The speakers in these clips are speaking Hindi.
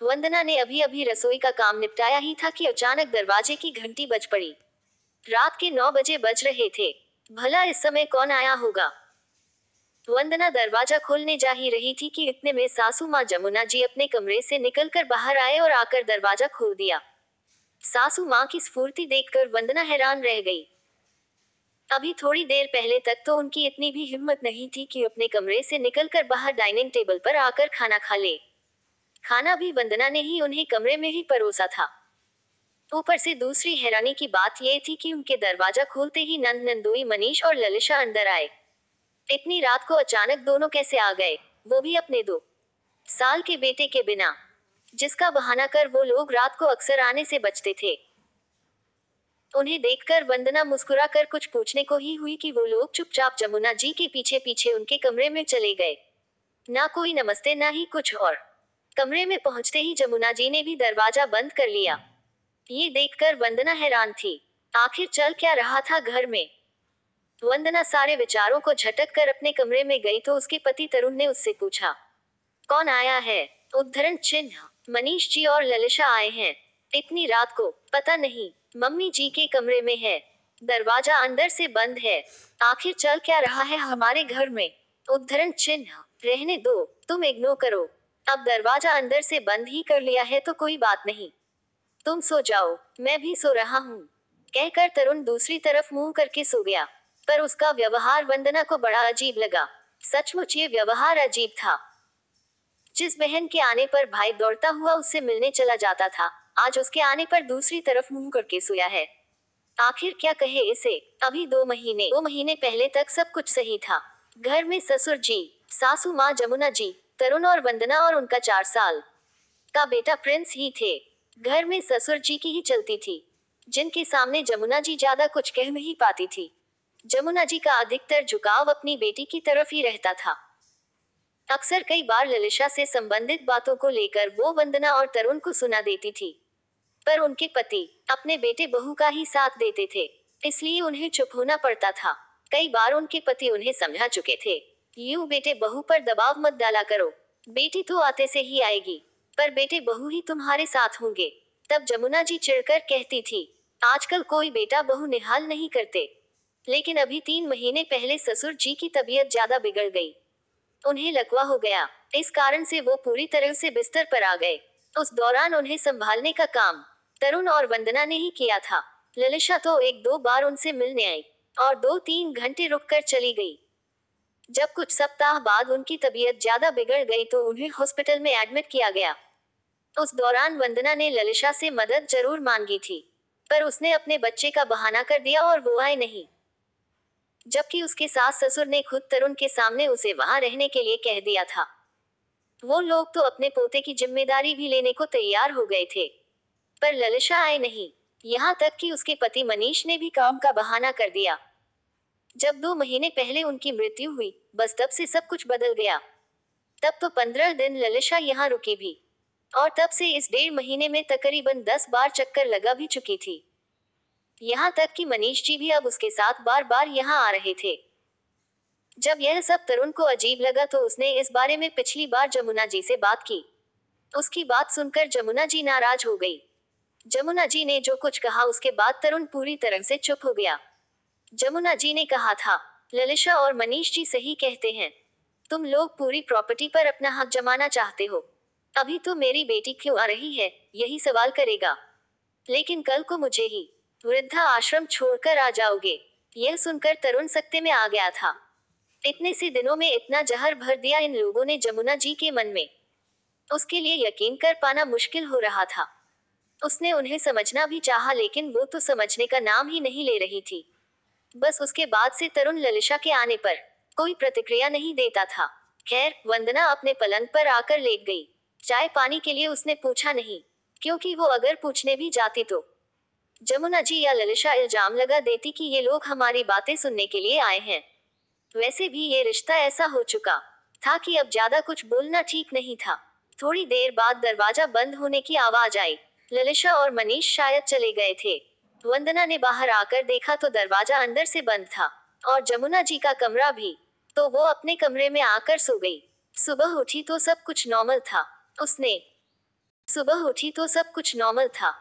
वंदना ने अभी अभी रसोई का काम निपटाया ही था कि अचानक दरवाजे की घंटी बज पड़ी। रात के 9 बजे बज रहे थे। भला इस समय कौन आया होगा। वंदना दरवाजा खोलने जा ही रही थी कि इतने में सासू माँ जमुना जी अपने कमरे से निकलकर बाहर आए और आकर दरवाजा खोल दिया। सासू माँ की स्फूर्ति देखकर वंदना हैरान रह गई। अभी थोड़ी देर पहले तक तो उनकी इतनी भी हिम्मत नहीं थी कि अपने कमरे से निकलकर बाहर डाइनिंग टेबल पर आकर खाना खा ले। खाना भी वंदना ने ही उन्हें कमरे में ही परोसा था। ऊपर से दूसरी हैरानी की बात यह थी कि उनके दरवाजा खोलते ही नंद नंदोई मनीष और ललिशा अंदर आए। इतनी रात को अचानक दोनों कैसे आ गए, वो भी अपने 2 साल के बेटे के बिना, जिसका बहाना कर वो लोग रात को अक्सर आने से बचते थे। उन्हें देखकर वंदना मुस्कुरा कर कुछ पूछने को ही हुई कि वो लोग चुपचाप जमुना जी के पीछे पीछे उनके कमरे में चले गए। ना कोई नमस्ते ना ही कुछ और। कमरे में पहुंचते ही जमुना जी ने भी दरवाजा बंद कर लिया। ये देखकर वंदना हैरान थी। आखिर चल क्या रहा था घर में। वंदना सारे विचारों को झटक कर अपने कमरे में गई तो उसके पति तरुण ने उससे पूछा, कौन आया है। उद्धरण चिन्ह, मनीष जी और ललिशा आए हैं। इतनी रात को। पता नहीं, मम्मी जी के कमरे में है। दरवाजा अंदर से बंद है। आखिर चल क्या रहा है हमारे घर में। उद्धरण चिन्ह, रहने दो, तुम इग्नोर करो। अब दरवाजा अंदर से बंद ही कर लिया है तो कोई बात नहीं। तुम सो जाओ, मैं भी सो रहा हूँ। कहकर तरुण दूसरी तरफ मुंह करके सो गया। पर उसका व्यवहार वंदना को बड़ा अजीब लगा। सचमुच ये व्यवहार अजीब था। जिस बहन के आने पर भाई दौड़ता हुआ उससे मिलने चला जाता था, आज उसके आने पर दूसरी तरफ मुंह करके सोया है। आखिर क्या कहे इसे। अभी 2 महीने पहले तक सब कुछ सही था। घर में ससुर जी, सासू माँ जमुना जी, तरुण और वंदना और उनका 4 साल का बेटा प्रिंस ही थे। घर में ससुर जी की ही चलती थी, जिनके सामने जमुना जी ज्यादा कुछ कह नहीं पाती थी। जमुना जी का अधिकतर झुकाव अपनी बेटी की तरफ ही रहता था। अक्सर कई बार ललिशा से संबंधित बातों को लेकर वो वंदना और तरुण को सुना देती थी, पर उनके पति अपने बेटे बहू का ही साथ देते थे, इसलिए उन्हें चुप होना पड़ता था। कई बार उनके पति उन्हें समझा चुके थे, यूं बेटे बहू पर दबाव मत डाला करो, बेटी तो आते से ही आएगी, पर बेटे बहू ही तुम्हारे साथ होंगे। तब जमुना जी चिढ़कर कहती थी, आजकल कोई बेटा बहू निहाल नहीं करते। लेकिन अभी 3 महीने पहले ससुर जी की तबीयत ज्यादा बिगड़ गई। उन्हें लकवा हो गया। इस कारण से वो पूरी तरह से बिस्तर पर आ गए। उस दौरान उन्हें संभालने का काम तरुण और वंदना ने ही किया था। ललिशा तो 1-2 बार उनसे मिलने आई और 2-3 घंटे रुककर चली गई। जब कुछ सप्ताह बाद उनकी तबीयत ज्यादा बिगड़ गई तो उन्हें हॉस्पिटल में एडमिट किया गया। उस दौरान वंदना ने ललिशा से मदद जरूर मांगी थी, पर उसने अपने बच्चे का बहाना कर दिया और वो आए नहीं। जबकि उसके सास ससुर ने खुद तरुण के सामने उसे वहां रहने के लिए कह दिया था। वो लोग तो अपने पोते की जिम्मेदारी भी लेने को तैयार हो गए थे, पर ललिशा आए नहीं। यहाँ तक कि उसके पति मनीष ने भी काम का बहाना कर दिया। जब 2 महीने पहले उनकी मृत्यु हुई, बस तब से सब कुछ बदल गया। तब तो 15 दिन ललिशा यहाँ रुकी भी, और तब से इस 1.5 महीने में तकरीबन 10 बार चक्कर लगा भी चुकी थी। यहाँ तक कि मनीष जी भी अब उसके साथ बार बार यहाँ आ रहे थे। जब यह सब तरुण को अजीब लगा तो उसने इस बारे में पिछली बार जमुना जी से बात की। उसकी बात सुनकर जमुना जी नाराज हो गई। जमुना जी ने जो कुछ कहा उसके बाद तरुण पूरी तरह से चुप हो गया। जमुना जी ने कहा था, ललिशा और मनीष जी सही कहते हैं, तुम लोग पूरी प्रॉपर्टी पर अपना हक जमाना चाहते हो। अभी तो मेरी बेटी क्यों आ रही है, यही सवाल करेगा, लेकिन कल को मुझे ही वृद्धा आश्रम छोड़कर आ जाओगे। यह सुनकर तरुण सख्ते में आ गया था। इतने से दिनों में इतना जहर भर दिया इन लोगों ने जमुना जी के मन में, उसके लिए यकीन कर पाना मुश्किल हो रहा था। उसने उन्हें समझना भी चाहा, लेकिन वो तो समझने का नाम ही नहीं ले रही थी। बस उसके बाद से तरुण ललिशा के आने पर कोई प्रतिक्रिया नहीं देता था। खैर, वंदना अपने पलंग पर आकर लेट गई। चाय पानी के लिए उसने पूछा नहीं, क्योंकि वो अगर पूछने भी जाती तो जमुना जी या ललिशा इल्जाम लगा देती कि ये लोग हमारी बातें सुनने के लिए आए हैं। वैसे भी ये रिश्ता ऐसा हो चुका था कि अब ज्यादा कुछ बोलना ठीक नहीं था। थोड़ी देर बाद दरवाजा बंद होने की आवाज आई। ललिशा और मनीष शायद चले गए थे। वंदना ने बाहर आकर देखा तो दरवाजा अंदर से बंद था और जमुना जी का कमरा भी। तो वो अपने कमरे में आकर सो गई। सुबह उठी तो सब कुछ नॉर्मल था। उसने सुबह उठी तो सब कुछ नॉर्मल था।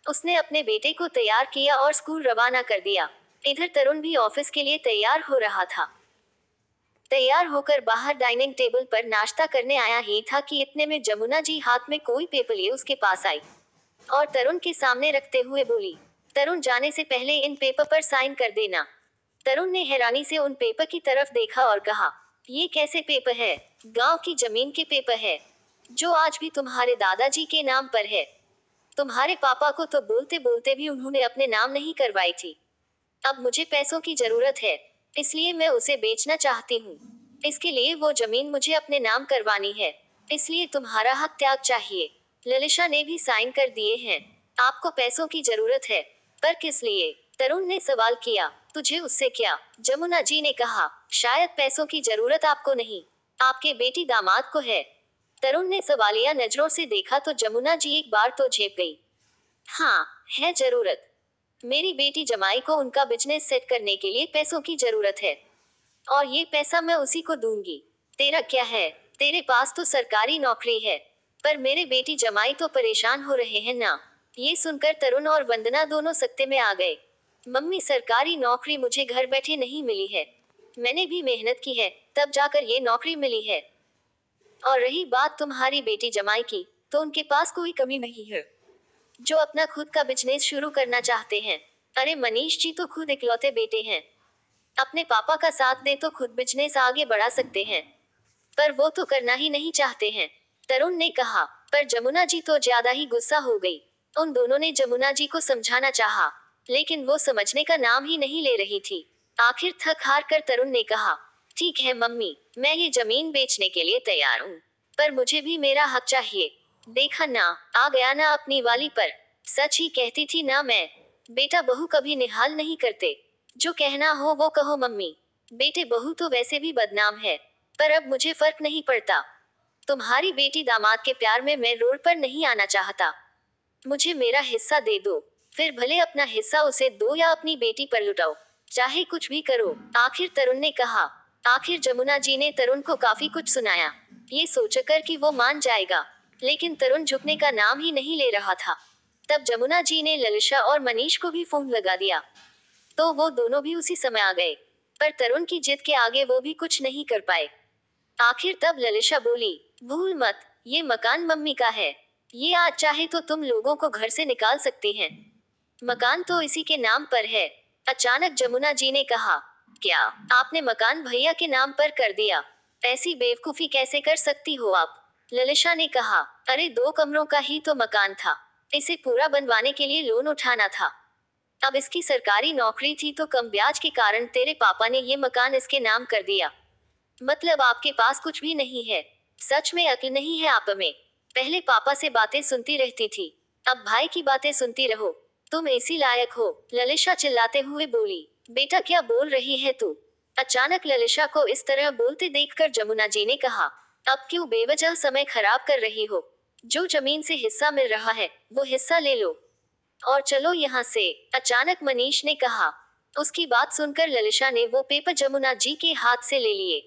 उसने अपने बेटे को तैयार किया और स्कूल रवाना कर दिया। इधर तरुण भी ऑफिस के लिए तैयार हो रहा था। तैयार होकर बाहर डाइनिंग टेबल पर नाश्ता करने आया ही था कि इतने में जमुना जी हाथ में कोई पेपर लिए उसके पास आई और तरुण के सामने रखते हुए बोली, तरुण जाने से पहले इन पेपर पर साइन कर देना। तरुण ने हैरानी से उन पेपर की तरफ देखा और कहा, ये कैसे पेपर है? गांव की जमीन के पेपर है, जो आज भी तुम्हारे दादाजी के नाम पर है। तुम्हारे पापा को तो बोलते बोलते भी उन्होंने अपने नाम नहीं करवाई थी। अब मुझे पैसों की जरूरत है, इसलिए मैं उसे बेचना चाहती हूँ। इसके लिए वो जमीन मुझे अपने नाम करवानी है, इसलिए तुम्हारा हक त्याग चाहिए। ललिशा ने भी साइन कर दिए हैं। आपको पैसों की जरूरत है, पर किस लिए? तरुण ने सवाल किया। तुझे उससे क्या? जमुना जी ने कहा, शायद पैसों की जरूरत आपको नहीं, आपके बेटी दामाद को है। तरुण ने सवालिया नजरों से देखा तो जमुना जी एक बार तो झेप गई। हाँ, है जरूरत। मेरी बेटी जमाई को उनका बिजनेस सेट करने के लिए पैसों की जरूरत है, और ये पैसा मैं उसी को दूंगी। तेरा क्या है? तेरे पास तो सरकारी नौकरी है, पर मेरे बेटी जमाई तो परेशान हो रहे हैं ना। ये सुनकर तरुण और वंदना दोनों सकते में आ गए। मम्मी, सरकारी नौकरी मुझे घर बैठे नहीं मिली है, मैंने भी मेहनत की है, तब जाकर ये नौकरी मिली है। और रही बात तुम्हारी बेटी जमाई की, तो उनके पास कोई कमी नहीं है, जो अपना खुद का बिजनेस शुरू करना चाहते हैं। अरे मनीष जी तो खुद इकलौते बेटे हैं, अपने पापा का साथ दे तो खुद बिजनेस आगे बढ़ा सकते हैं, पर वो तो करना ही नहीं चाहते हैं। तरुण ने कहा। पर जमुना जी तो ज्यादा ही गुस्सा हो गई। उन दोनों ने जमुना जी को समझाना चाहा, लेकिन वो समझने का नाम ही नहीं ले रही थी। आखिर थक हार कर तरुण ने कहा, ठीक है मम्मी, मैं ये जमीन बेचने के लिए तैयार हूँ, पर मुझे भी मेरा हक चाहिए। देखा ना, आ गया ना अपनी वाली पर। सच ही कहती थी ना मैं। बेटा बहू कभी निहाल नहीं करते, जो कहना हो वो कहो मम्मी। बेटे बहू तो वैसे भी बदनाम है, पर अब मुझे फर्क नहीं पड़ता। तुम्हारी बेटी दामाद के प्यार में मैं रोड पर नहीं आना चाहता। मुझे मेरा हिस्सा दे दो, फिर भले अपना हिस्सा उसे दो या अपनी बेटी पर लुटाओ, चाहे कुछ भी करो। आखिर तरुण ने कहा। आखिर जमुना जी ने तरुण को काफी कुछ सुनाया, ये सोचकर कि वो मान जाएगा, लेकिन तरुण झुकने का नाम ही नहीं ले रहा था। तब जमुना जी ने ललिशा और मनीष को भी फोन लगा दिया, तो वो दोनों भी उसी समय आ गए, पर तरुण की जिद के आगे वो भी कुछ नहीं कर पाए। आखिर तब ललिशा बोली, भूल मत, ये मकान मम्मी का है, ये आज चाहे तो तुम लोगों को घर से निकाल सकती हैं। मकान तो इसी के नाम पर है। अचानक जमुना जी ने कहा, क्या आपने मकान भैया के नाम पर कर दिया? ऐसी बेवकूफी कैसे कर सकती हो आप? ललिशा ने कहा, अरे 2 कमरों का ही तो मकान था, इसे पूरा बनवाने के लिए लोन उठाना था। अब इसकी सरकारी नौकरी थी तो कम ब्याज के कारण तेरे पापा ने ये मकान इसके नाम कर दिया। मतलब आपके पास कुछ भी नहीं है। सच में अक्ल नहीं है आप में। पहले पापा से बातें सुनती रहती थी, अब भाई की बातें सुनती रहो। तुम इसी लायक हो। ललिशा चिल्लाते हुए बोली, बेटा क्या बोल रही है तू? अचानक ललिशा को इस तरह बोलते देखकर जमुना जी ने कहा, अब क्यों बेवजह समय खराब कर रही हो? जो जमीन से हिस्सा मिल रहा है वो हिस्सा ले लो और चलो यहाँ से। अचानक मनीष ने कहा। उसकी बात सुनकर ललिशा ने वो पेपर जमुना जी के हाथ से ले लिए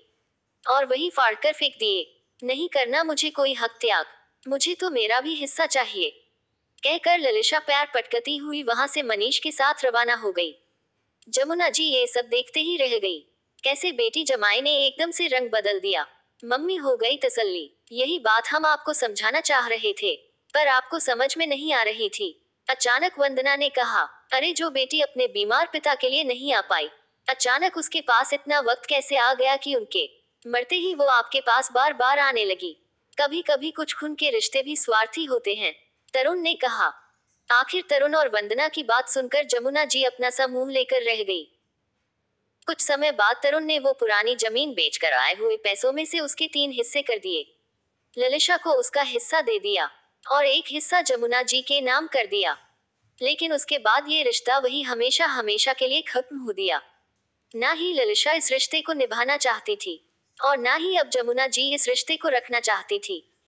और वही फाड़कर फेंक दिए। नहीं करना मुझे कोई हक त्याग, मुझे तो मेरा भी हिस्सा चाहिए, कहकर ललिशा पैर पटकती हुई वहां से मनीष के साथ रवाना हो गई। जमुना जी ये सब देखते ही रह गई। कैसे बेटी जमाई ने एकदम से रंग बदल दिया। मम्मी हो गई तसल्ली। यही बात हम आपको समझाना चाह रहे थे, पर आपको समझ में नहीं आ रही थी। अचानक वंदना ने कहा, अरे जो बेटी अपने बीमार पिता के लिए नहीं आ पाई, अचानक उसके पास इतना वक्त कैसे आ गया कि उनके मरते ही वो आपके पास बार बार आने लगी। कभी कभी कुछ खून के रिश्ते भी स्वार्थी होते हैं, तरुण ने कहा। आखिर तरुण और वंदना की बात सुनकर जमुना जी अपना सा मुंह लेकर रह गई। कुछ समय बाद तरुण ने वो पुरानी जमीन बेचकर आए हुए पैसों में से उसके 3 हिस्से कर दिए। ललिशा को उसका हिस्सा दे दिया और एक हिस्सा जमुना जी के नाम कर दिया। लेकिन उसके बाद ये रिश्ता वही हमेशा हमेशा के लिए खत्म हो दिया। ना ही ललिशा इस रिश्ते को निभाना चाहती थी और ना ही अब जमुना जी इस रिश्ते को रखना चाहती थी।